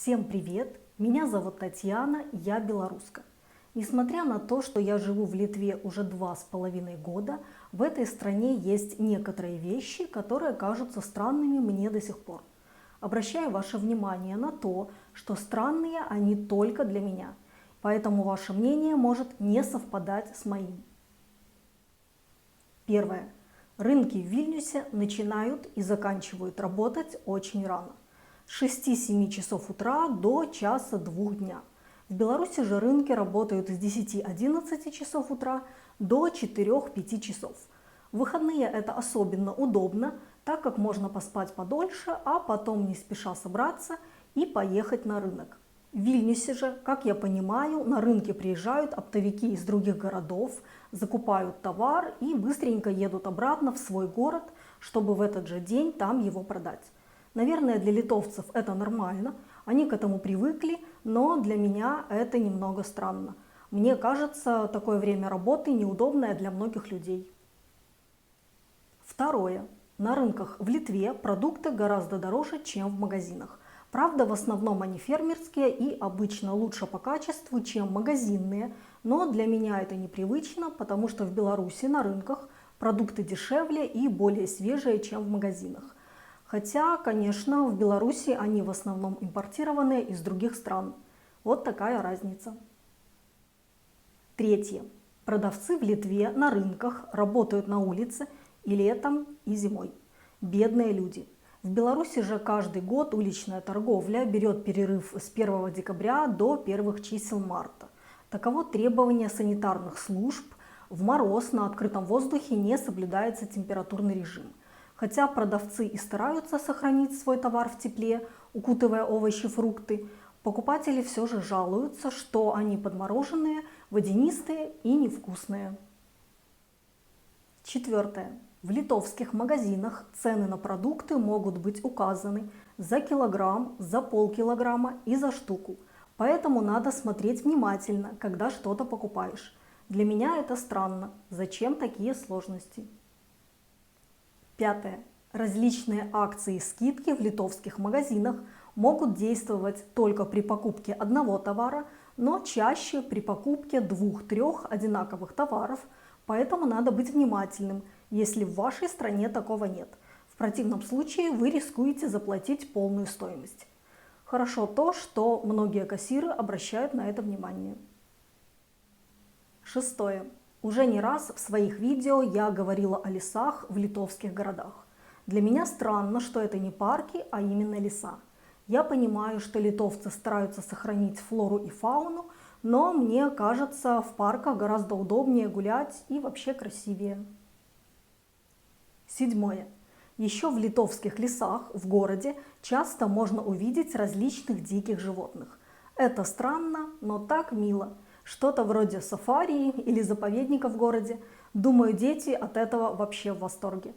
Всем привет! Меня зовут Татьяна, я белоруска. Несмотря на то, что я живу в Литве уже 2,5 года, в этой стране есть некоторые вещи, которые кажутся странными мне до сих пор. Обращаю ваше внимание на то, что странные они только для меня, поэтому ваше мнение может не совпадать с моим. Первое. Рынки в Вильнюсе начинают и заканчивают работать очень рано. С 6-7 часов утра до часа-2 дня. В Беларуси же рынки работают с 10-11 часов утра до 4-5 часов. В выходные это особенно удобно, так как можно поспать подольше, а потом не спеша собраться и поехать на рынок. В Вильнюсе же, как я понимаю, на рынке приезжают оптовики из других городов, закупают товар и быстренько едут обратно в свой город, чтобы в этот же день там его продать. Наверное, для литовцев это нормально, они к этому привыкли, но для меня это немного странно. Мне кажется, такое время работы неудобное для многих людей. Второе. На рынках в Литве продукты гораздо дороже, чем в магазинах. Правда, в основном они фермерские и обычно лучше по качеству, чем магазинные, но для меня это непривычно, потому что в Беларуси на рынках продукты дешевле и более свежие, чем в магазинах. Хотя, конечно, в Беларуси они в основном импортированные из других стран. Вот такая разница. Третье. Продавцы в Литве на рынках работают на улице и летом, и зимой. Бедные люди. В Беларуси же каждый год уличная торговля берет перерыв с 1 декабря до первых чисел марта. Таково требование санитарных служб. В мороз на открытом воздухе не соблюдается температурный режим. Хотя продавцы и стараются сохранить свой товар в тепле, укутывая овощи, фрукты, покупатели все же жалуются, что они подмороженные, водянистые и невкусные. Четвертое. В литовских магазинах цены на продукты могут быть указаны за килограмм, за полкилограмма и за штуку. Поэтому надо смотреть внимательно, когда что-то покупаешь. Для меня это странно. Зачем такие сложности? Пятое. Различные акции и скидки в литовских магазинах могут действовать только при покупке одного товара, но чаще при покупке 2-3 одинаковых товаров, поэтому надо быть внимательным, если в вашей стране такого нет. В противном случае вы рискуете заплатить полную стоимость. Хорошо то, что многие кассиры обращают на это внимание. Шестое. Уже не раз в своих видео я говорила о лесах в литовских городах. Для меня странно, что это не парки, а именно леса. Я понимаю, что литовцы стараются сохранить флору и фауну, но мне кажется, в парках гораздо удобнее гулять и вообще красивее. Седьмое. Еще в литовских лесах в городе часто можно увидеть различных диких животных. Это странно, но так мило. Что-то вроде сафари или заповедника в городе. Думаю, дети от этого вообще в восторге.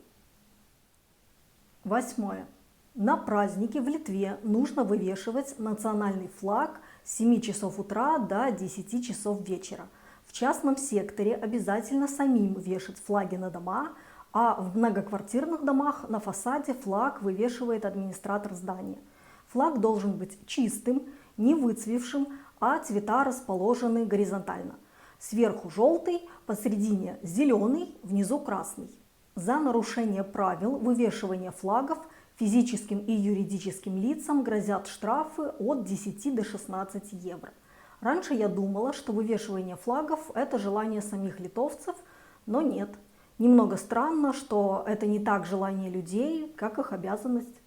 Восьмое. На праздники в Литве нужно вывешивать национальный флаг с 7 часов утра до 10 часов вечера. В частном секторе обязательно самим вешать флаги на дома, а в многоквартирных домах на фасаде флаг вывешивает администратор здания. Флаг должен быть чистым, не выцвевшим, а цвета расположены горизонтально. Сверху желтый, посередине зеленый, внизу красный. За нарушение правил вывешивания флагов физическим и юридическим лицам грозят штрафы от 10 до 16 евро. Раньше я думала, что вывешивание флагов – это желание самих литовцев, но нет. Немного странно, что это не так желание людей, как их обязанность.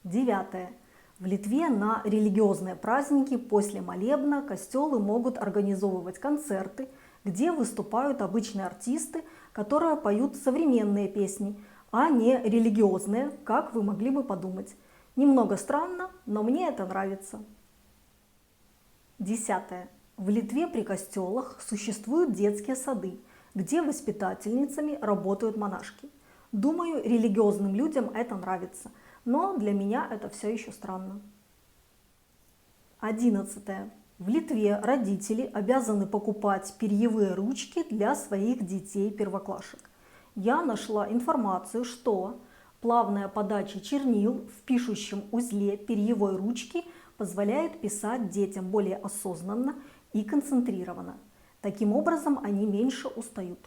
Девятое. В Литве на религиозные праздники после молебна костелы могут организовывать концерты, где выступают обычные артисты, которые поют современные песни, а не религиозные, как вы могли бы подумать. Немного странно, но мне это нравится. Десятое. В Литве при костелах существуют детские сады, где воспитательницами работают монашки. Думаю, религиозным людям это нравится. Но для меня это все еще странно. 11. В Литве родители обязаны покупать перьевые ручки для своих детей-первоклашек. Я нашла информацию, что Плавная подача чернил в пишущем узле перьевой ручки позволяет писать детям более осознанно и концентрированно. Таким образом, они меньше устают.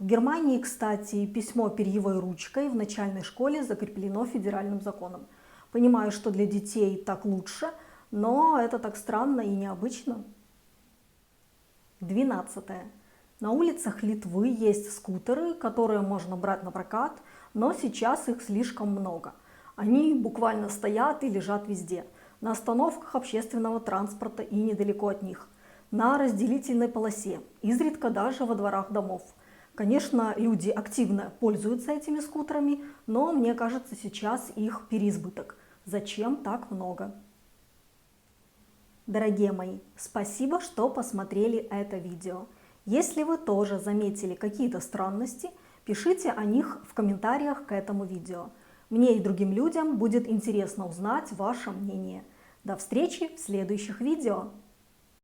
В Германии, кстати, письмо перьевой ручкой в начальной школе закреплено федеральным законом. Понимаю, что для детей так лучше, но это так странно и необычно. 12. На улицах Литвы есть скутеры, которые можно брать на прокат, но сейчас их слишком много. Они буквально стоят и лежат везде. На остановках общественного транспорта и недалеко от них. На разделительной полосе, изредка даже во дворах домов. Конечно, люди активно пользуются этими скутерами, но мне кажется, сейчас их переизбыток. Зачем так много? Дорогие мои, спасибо, что посмотрели это видео. Если вы тоже заметили какие-то странности, пишите о них в комментариях к этому видео. Мне и другим людям будет интересно узнать ваше мнение. До встречи в следующих видео!